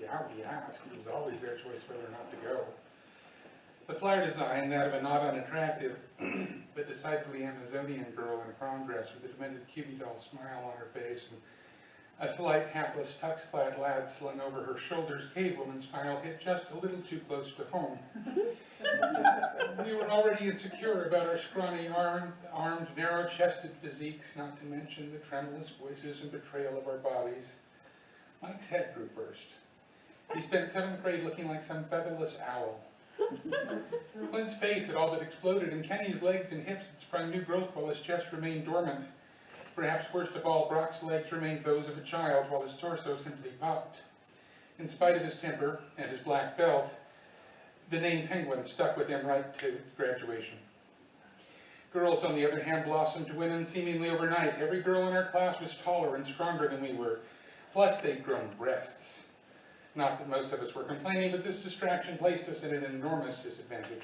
yeah, we asked. It was always their choice whether or not to go. The flyer design, that of a not unattractive, but decidedly Amazonian girl in a prom dress with a demented Cubie doll smile on her face and a slight hapless tux-clad lad slung over her shoulders, cavewoman smile hit just a little too close to home. We were already insecure about our scrawny, armed, narrow-chested physiques, not to mention the tremulous voices and betrayal of our bodies. Mike's head grew first. He spent 7th grade looking like some featherless owl. Clint's face had all but exploded, and Kenny's legs and hips had sprung new growth while his chest remained dormant. Perhaps worst of all, Brock's legs remained those of a child, while his torso simply popped. In spite of his temper and his black belt, the name Penguin stuck with him right to graduation. Girls, on the other hand, blossomed to women seemingly overnight. Every girl in our class was taller and stronger than we were. Plus, they'd grown breasts. Not that most of us were complaining, but this distraction placed us at an enormous disadvantage.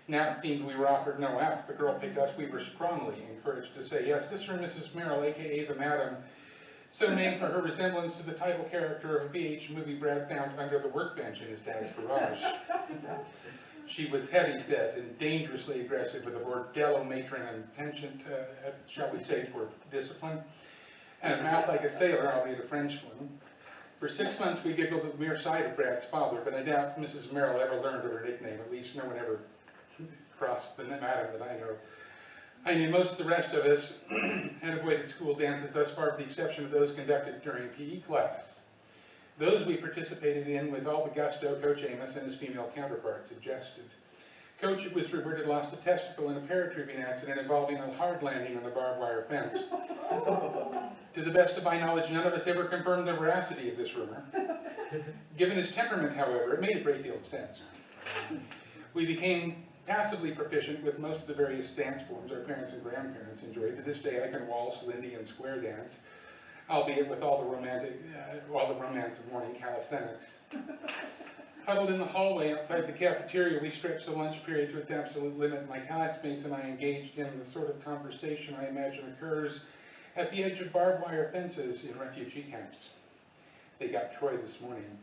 Now it seemed we were offered no out. The girl picked us. We were strongly encouraged to say yes. This is Mrs. Merrill, a.k.a. the Madam, so named for her resemblance to the title character of a VH movie Brad found under the workbench in his dad's garage. She was heavy-set and dangerously aggressive with a bordello matron and penchant, shall we say, for discipline, and a mouth like a sailor, albeit a French one. For 6 months we giggled at the mere sight of Brad's father, but I doubt Mrs. Merrill ever learned of her nickname. At least no one ever crossed the Madam that I know. I knew most of the rest of us had avoided school dances thus far, with the exception of those conducted during PE class. Those we participated in with all the gusto Coach Amos and his female counterpart suggested. Coach, it was rumored, had lost a testicle in a paratrooping accident involving a hard landing on the barbed wire fence. To the best of my knowledge, none of us ever confirmed the veracity of this rumor. Given his temperament, however, it made a great deal of sense. We became passively proficient with most of the various dance forms our parents and grandparents enjoyed. To this day, I can waltz, lindy, and square dance, albeit with all the romance of morning calisthenics. Huddled in the hallway outside the cafeteria, we stretched the lunch period to its absolute limit. My classmates and I engaged in the sort of conversation I imagine occurs at the edge of barbed wire fences in refugee camps. They got Troy this morning.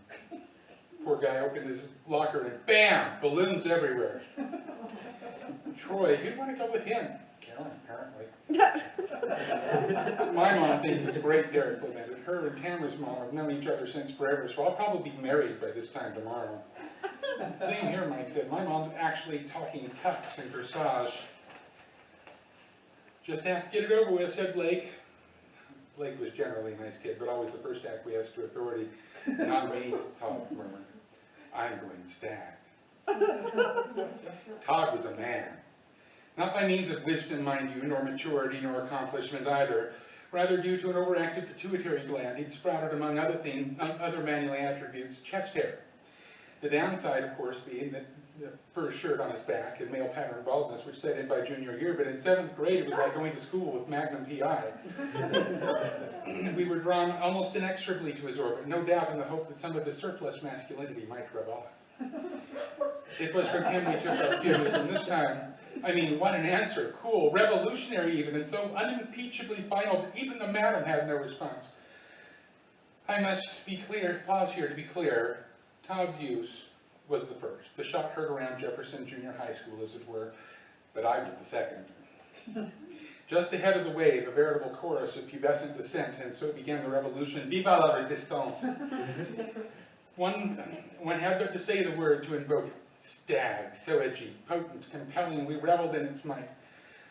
Poor guy opened his locker and bam! Balloons everywhere. Troy, you'd want to go with him. Carolyn, apparently. My mom thinks it's great Derek lamented. Her and Tamara's mom have known each other since forever, so I'll probably be married by this time tomorrow. Same here, Mike said. My mom's actually talking tux and corsage. Just have to get it over with, said Blake. Blake was generally a nice kid, but always the first to acquiesce to authority. Not me, Todd murmured. I'm going stag. Todd was a man. Not by means of wisdom, mind you, nor maturity, nor accomplishment either. Rather due to an overactive pituitary gland, he'd sprouted, among other things, other manual attributes, chest hair. The downside, of course, being that the fur shirt on his back and male pattern baldness, which set in by junior year, but in 7th grade it was like going to school with Magnum PI. We were drawn almost inexorably to his orbit, no doubt in the hope that some of his surplus masculinity might rub off. It was from him we took our cues, and this time, I mean, what an answer, cool, revolutionary even, and so unimpeachably final that even the Madam had no response. I must be clear, pause here to be clear, Todd's use was the first. The shot heard around Jefferson Junior High School, as it were, but I was the second. Just ahead of the wave, a veritable chorus of pubescent dissent, and so began the revolution. Viva la resistance! One had but to say the word to invoke stag, so edgy, potent, compelling. We reveled in its might.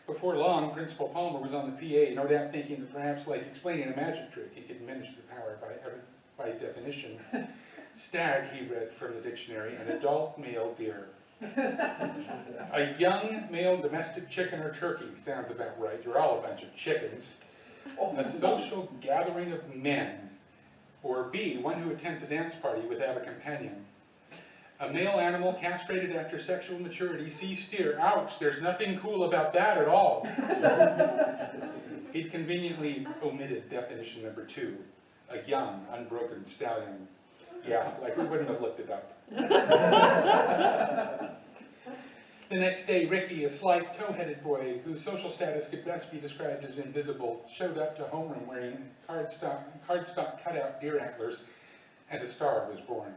Before long, Principal Palmer was on the PA, no doubt thinking that perhaps, like explaining a magic trick, he could diminish the power by definition. Stag, he read from the dictionary, an adult male deer. A young male domestic chicken or turkey, sounds about right. You're all a bunch of chickens. A social gathering of men. Or B, one who attends a dance party without a companion. A male animal castrated after sexual maturity, C, steer. Ouch, there's nothing cool about that at all. He'd conveniently omitted definition number 2, a young, unbroken stallion. Yeah, like we wouldn't have looked it up. The next day, Ricky, a slight, tow-headed boy whose social status could best be described as invisible, showed up to homeroom wearing cardstock cutout deer antlers, and a star was born.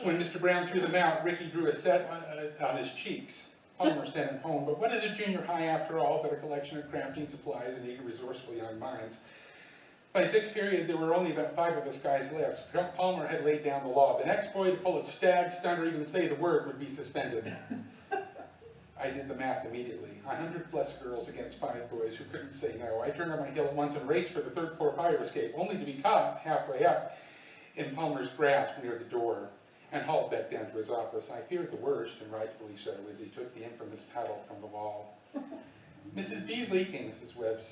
When Mr. Brown threw them out, Ricky drew a set on his cheeks. Palmer sent him home, but what is a junior high after all but a collection of crafting supplies and eager, resourceful young minds? By 6th period, there were only about 5 of us guys left. Palmer had laid down the law. The next boy to pull a stag, stun, or even say the word would be suspended. I did the math immediately. 100+ girls against 5 boys who couldn't say no. I turned on my heel at once and raced for the 3rd floor fire escape, only to be caught halfway up in Palmer's grasp near the door and hauled back down to his office. I feared the worst, and rightfully so, as he took the infamous paddle from the wall. Mrs. Beasley, came Mrs. Webb's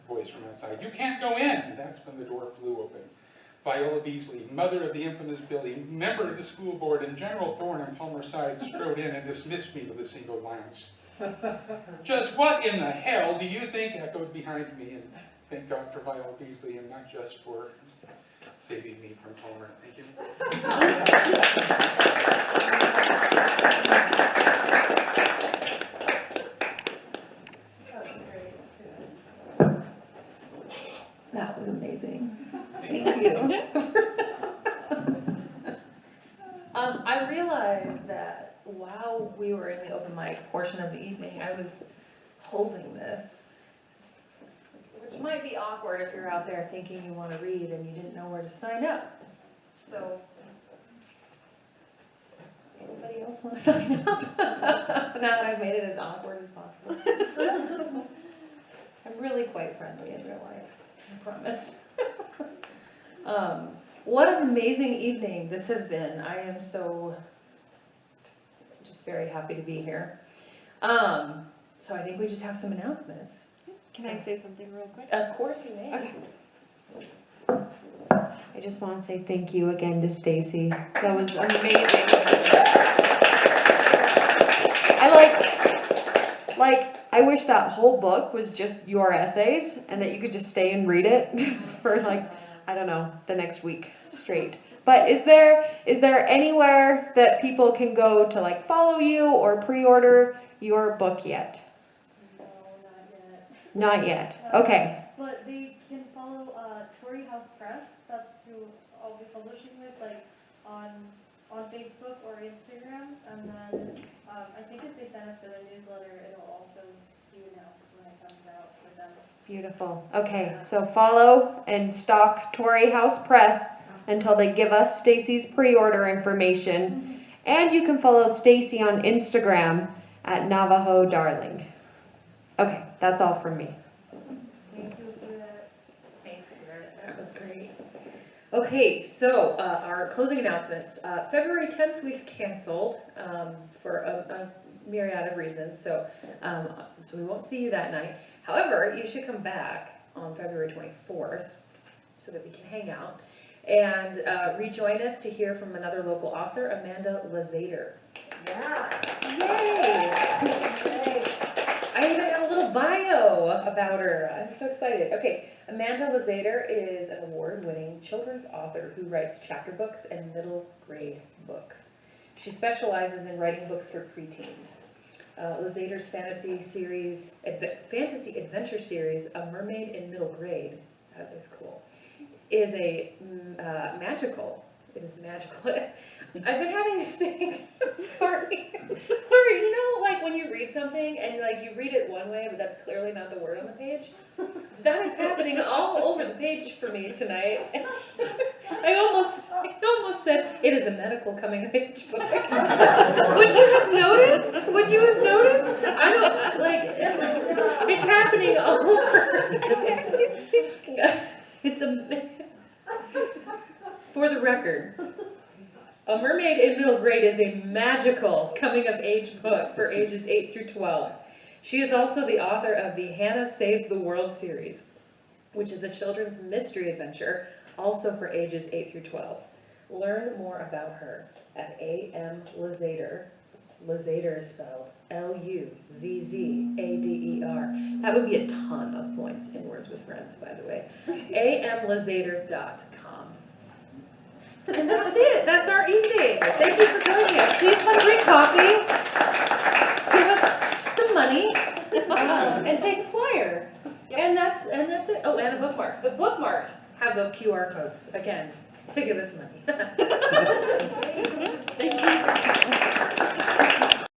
voice from outside. You can't go in! And that's when the door flew open. Viola Beasley, mother of the infamous Billy, member of the school board, and general thorn in Palmer's side, strode in and dismissed me with a single glance. Just what in the hell do you think? Echoed behind me, and thank God for Viola Beasley, and not just for saving me from Palmer. Thank you. That was amazing. Thank you. I realized that while we were in the open mic portion of the evening, I was holding this, which might be awkward if you're out there thinking you want to read and you didn't know where to sign up. So, anybody else want to sign up? Now that I've made it as awkward as possible. I'm really quite friendly in real life. I promise. What an amazing evening this has been. I am so just very happy to be here. So I think we just have some announcements. Can I say something real quick? Of course you may. Okay. I just want to say thank you again to Stacie. That was amazing. I wish that whole book was just your essays and that you could just stay and read it for like, I don't know, the next week straight. But is there anywhere that people can go to like follow you or pre-order your book yet? No, not yet. Not yet. Okay. But they can follow Tory House Press. That's who I'll be publishing with, like on Facebook or Instagram. And then I think if they sign up for the newsletter, it'll also be announced when it comes out for them. Beautiful. Okay, so follow and stalk Tory House Press until they give us Stacie's pre-order information. And you can follow Stacie on Instagram at Navajo Darling. Okay, that's all from me. Thank you for that. Thanks, Garrett. That was great. Okay, so our closing announcements. February 10th we've canceled for a myriad of reasons, so we won't see you that night. However, you should come back on February 24th so that we can hang out and rejoin us to hear from another local author, Amanda Lazader. Yeah. Yay! I even have a little bio about her. I'm so excited. Okay, Amanda Lazader is an award-winning children's author who writes chapter books and middle grade books. She specializes in writing books for preteens. Lazader's fantasy adventure series, A Mermaid in Middle Grade, that is cool, is a magical. It is magical. I've been having this thing, I'm sorry, where you know, like when you read something and like you read it one way, but that's clearly not the word on the page. That is happening all over the page for me tonight. I almost said it is a medical coming of age book. Would you have noticed? Would you have noticed? I don't like. It's happening all over. It's a. For the record, A Mermaid in Middle Grade is a magical coming-of-age book for ages 8 through 12. She is also the author of the Hannah Saves the World series, which is a children's mystery adventure, also for ages 8 through 12. Learn more about her at amlazader, Lazader is spelled L-U-Z-Z-A-D-E-R. That would be a ton of points in Words with Friends, by the way. amlazader.com. And that's it. That's our evening. Thank you for joining us. Please come drink coffee. Give us some money. And take a flyer. And that's it. Oh, and a bookmark. The bookmarks have those QR codes, again, to give us money. Thank you.